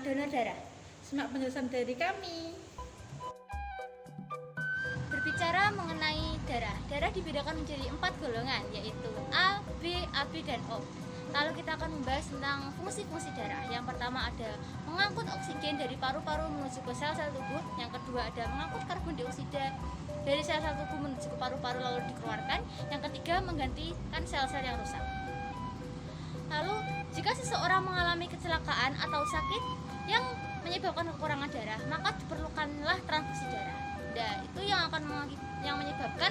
donor darah. Simak penjelasan dari kami. Berbicara mengenai darah, darah dibedakan menjadi 4 golongan, yaitu A, B, AB, dan O. Lalu kita akan membahas tentang fungsi-fungsi darah. Yang pertama ada mengangkut oksigen dari paru-paru menuju ke sel-sel tubuh. Yang kedua ada mengangkut karbon dioksida dari sel-sel tubuh menuju ke paru-paru lalu dikeluarkan. Yang ketiga menggantikan sel-sel yang rusak. Lalu jika seseorang mengalami kecelakaan atau sakit yang menyebabkan kekurangan darah, maka diperlukanlah transfusi darah. Nah, itu yang menyebabkan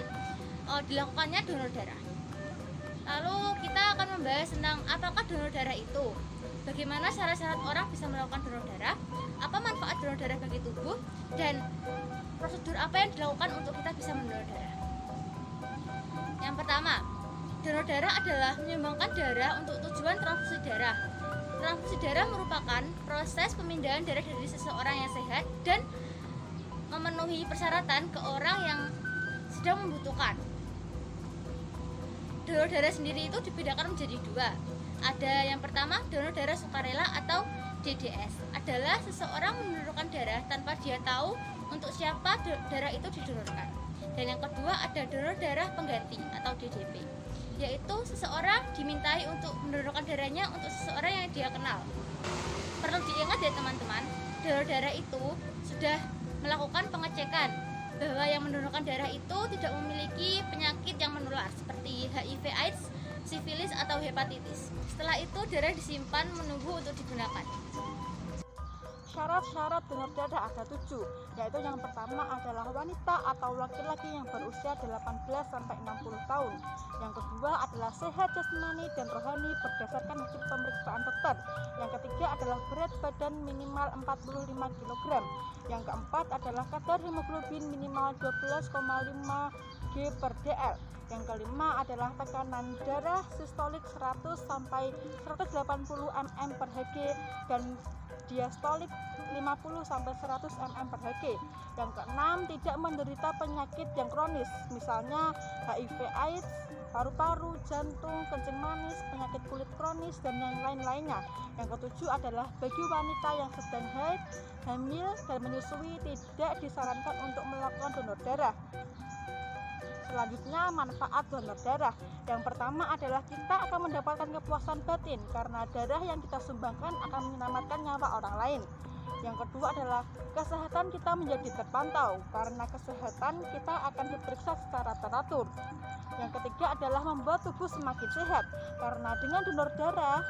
dilakukannya donor darah. Lalu kita akan membahas tentang apakah donor darah itu, bagaimana syarat-syarat orang bisa melakukan donor darah, apa manfaat donor darah bagi tubuh, dan prosedur apa yang dilakukan untuk kita bisa mendonor darah. Yang pertama, donor darah adalah menyumbangkan darah untuk tujuan transfusi darah. Transfusi darah merupakan proses pemindahan darah dari seseorang yang sehat dan memenuhi persyaratan ke orang yang sedang membutuhkan. Donor darah sendiri itu dibedakan menjadi dua. Ada yang pertama, donor darah sukarela atau DDS. Adalah seseorang mendonorkan darah tanpa dia tahu untuk siapa darah itu didonorkan. Dan yang kedua ada donor darah pengganti atau DDP, yaitu seseorang dimintai untuk mendonorkan darahnya untuk seseorang yang dia kenal. Perlu diingat ya teman-teman, donor darah itu sudah melakukan pengecekan bahwa yang mendonorkan darah itu tidak memiliki penyakit yang menular seperti HIV/AIDS, sifilis atau hepatitis. Setelah itu darah disimpan menunggu untuk digunakan. Syarat-syarat donor darah ada 7, yaitu yang pertama adalah wanita atau laki-laki yang berusia 18-60 tahun. Yang kedua adalah sehat jasmani dan rohani berdasarkan hasil pemeriksaan dokter. Yang ketiga adalah berat badan minimal 45 kg. Yang keempat adalah kadar hemoglobin minimal 12,5 G per dl. Yang kelima adalah tekanan darah sistolik 100 sampai 180 mm per Hg dan diastolik 50 sampai 100 mm per Hg. Yang keenam, tidak menderita penyakit yang kronis, misalnya HIV/AIDS, paru-paru, jantung, kencing manis, penyakit kulit kronis, dan yang lain-lainnya. Yang ketujuh adalah bagi wanita yang sedang haid, hamil, dan menyusui tidak disarankan untuk melakukan donor darah. Selanjutnya, manfaat donor darah. Yang pertama adalah kita akan mendapatkan kepuasan batin karena darah yang kita sumbangkan akan menyelamatkan nyawa orang lain. Yang kedua adalah kesehatan kita menjadi terpantau karena kesehatan kita akan diperiksa secara teratur. Yang ketiga adalah membuat tubuh semakin sehat karena dengan donor darah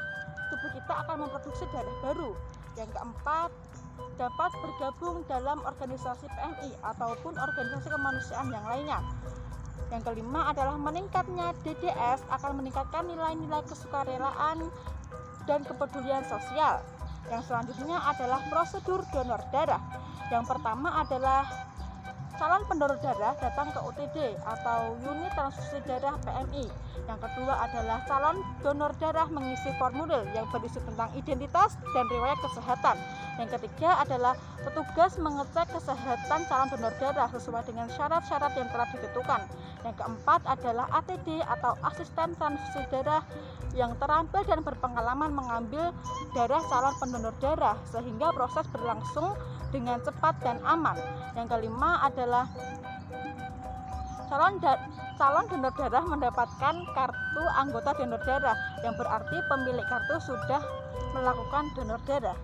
tubuh kita akan memproduksi darah baru. Yang keempat, dapat bergabung dalam organisasi PMI ataupun organisasi kemanusiaan yang lainnya. Yang kelima adalah meningkatnya DDS akan meningkatkan nilai-nilai kesukarelaan dan kepedulian sosial. Yang selanjutnya adalah prosedur donor darah. Yang pertama adalah calon pendonor darah datang ke UTD atau unit transfusi darah PMI. Yang kedua adalah calon donor darah mengisi formulir yang berisi tentang identitas dan riwayat kesehatan. Yang ketiga adalah petugas mengecek kesehatan calon donor darah sesuai dengan syarat-syarat yang telah ditentukan. Yang keempat adalah ATD atau asisten transfusi darah yang terampil dan berpengalaman mengambil darah calon pendonor darah sehingga proses berlangsung dengan cepat dan aman. Yang kelima adalah calon donor darah mendapatkan kartu anggota donor darah yang berarti pemilik kartu sudah melakukan donor darah.